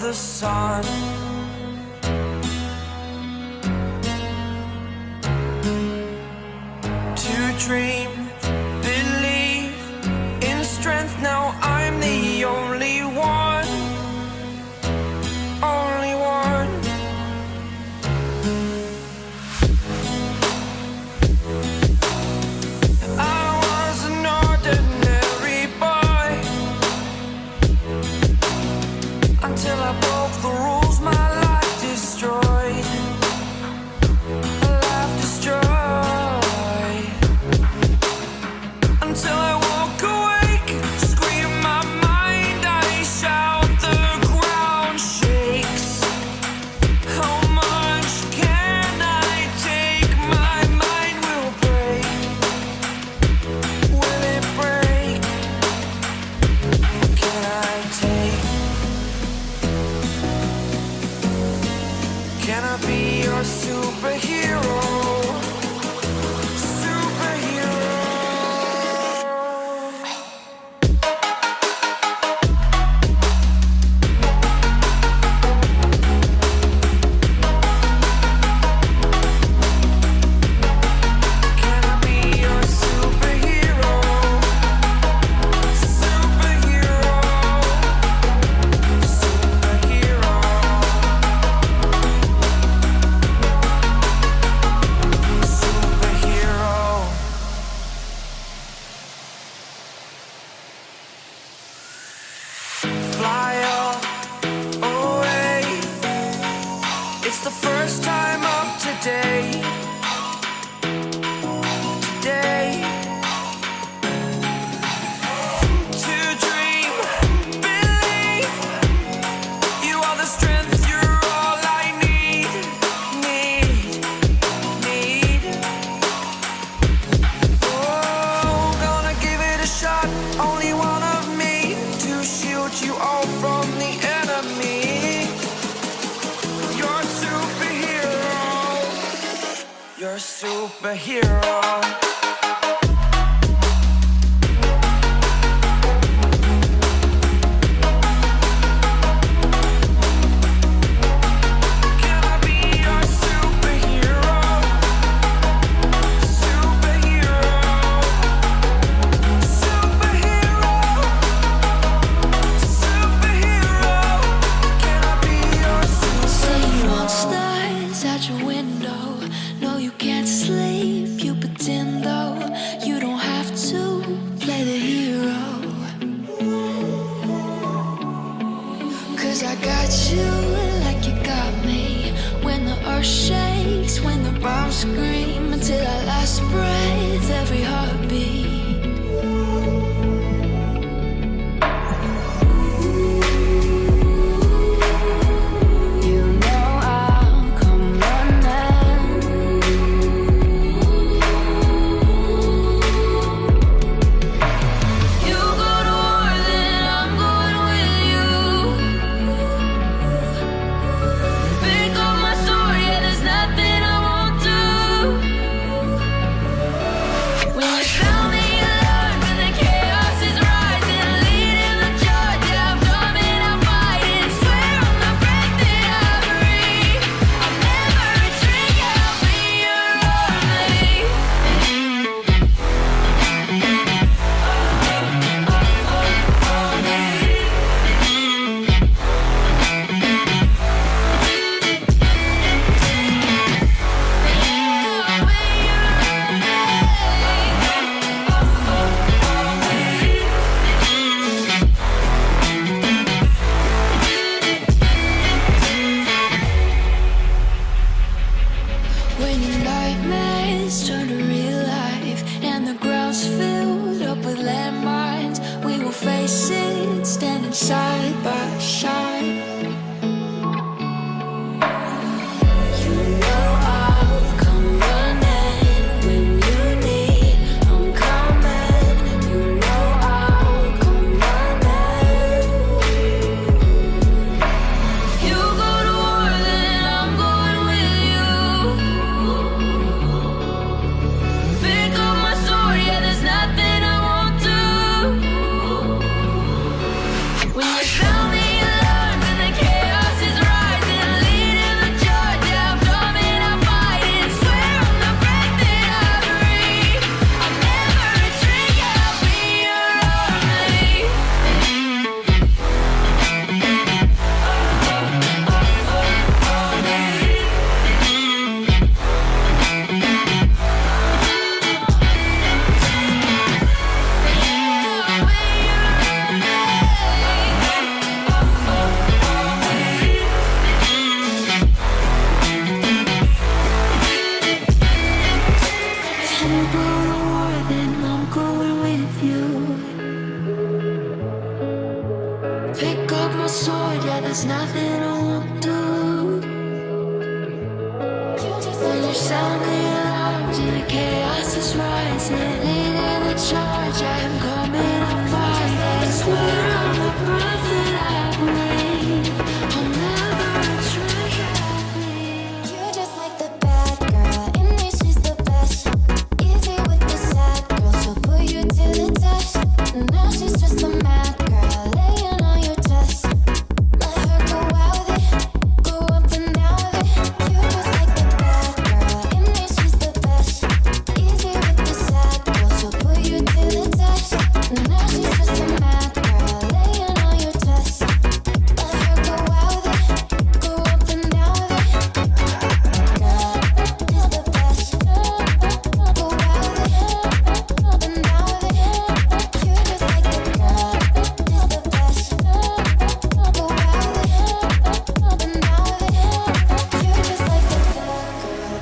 the sun. To dream, believe in strength. Now I'm the only one, only one. I was an ordinary boy until I broke the rules. My life destroyed, a life destroyed. Until I walk awake, scream my mind, I shout, the ground shakes. How much can I take? My mind will break. Will it break? Can I take? Can I be your superhero? Fly away. It's the first time of today. Today. To dream, believe. You are the strength, you're all I need. Oh, gonna give it a shot. Only one of me to shield you all from the enemy. You're a superhero. You're a superhero. Can I be your superhero? Superhero. Superhero. Superhero. Can I be your superhero? Say you want stars out your window. No, you can't sleep. You pretend though you don't have to play the hero. 'Cause I got you like you got me. When the earth shakes, when the bombs scream, until our last breath, every heartbeat. You know I'll come running. You go to war, then I'm going with you. Pick up my sword, yeah, there's nothing I won't do. When you found me alone, when the chaos is rising, leading the charge, yeah, I'm coming out fighting. Swear on the breath that I breathe, I'll never retreat, yeah, I'll be your army. When your nightmares turn to real life and the ground's filled up with landmines, we will face it standing side by side. You know I'll come running when you need. I'm coming. You know I'll come running. You go to war, then I'm going with you. Pick up my sword, yeah, there's nothing I won't do. When you found me Pick up my sword, yeah, there's nothing I won't do. When you sound the alarms and the chaos is rising, leading the charge, I am coming to fight. I swear on the breath that I breathe, I'll never retreat. You're just like the bad girl, in me she's the best. Easy with the sad girl, she'll put you to the test. Now she's just a mad girl, laying on your chest. Let her go out with it, go up and down with it. You're just like the bad girl, in me she's the best. Easy with the sad girl, she'll put you to the test. Now she's just a mad girl, laying on your chest. Let her go out with it, go up and down with it. Girl is the best. Go out with it, up and down with it. You're just like the girl is the best. Go out with it, up and down with it. You're just like the bad girl.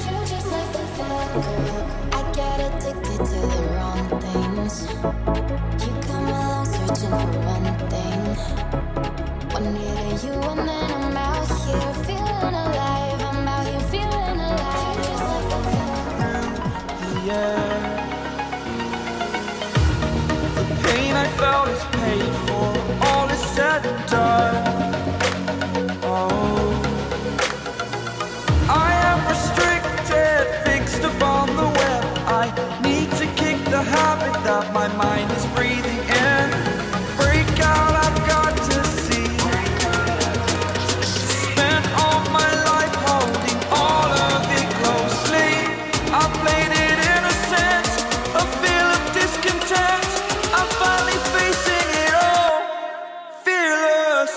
You're just like the bad girl. I get addicted to the wrong things. You come along searching for one thing. One near you and then I'm out here feeling alive. I'm out here feeling alive. You're just like the bad girl. Yeah. The pain I felt is paid for, all is said and done. Oh, I am restricted, fixed upon the web. I need to kick the habit that my mind is breathing in. Break out, I've got to see. Spent all my life holding all of it closely. I played it innocent, a feel of discontent. I'm finally facing it all, fearless.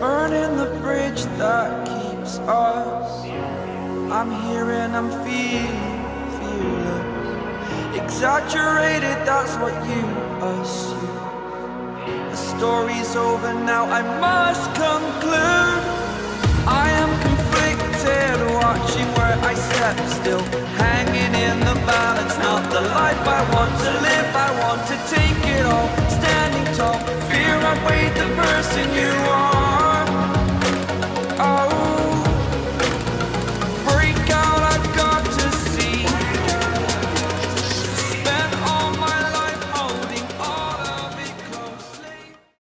Burning the bridge that keeps us. I'm here and I'm feeling fearless. Exaggerated, that's what you assume. The story's over now, I must conclude. I am conflicted, watching where I step still, hanging in the balance. Not the life I want to live, I want to take it all. Standing tall, fear I weighed the person you are.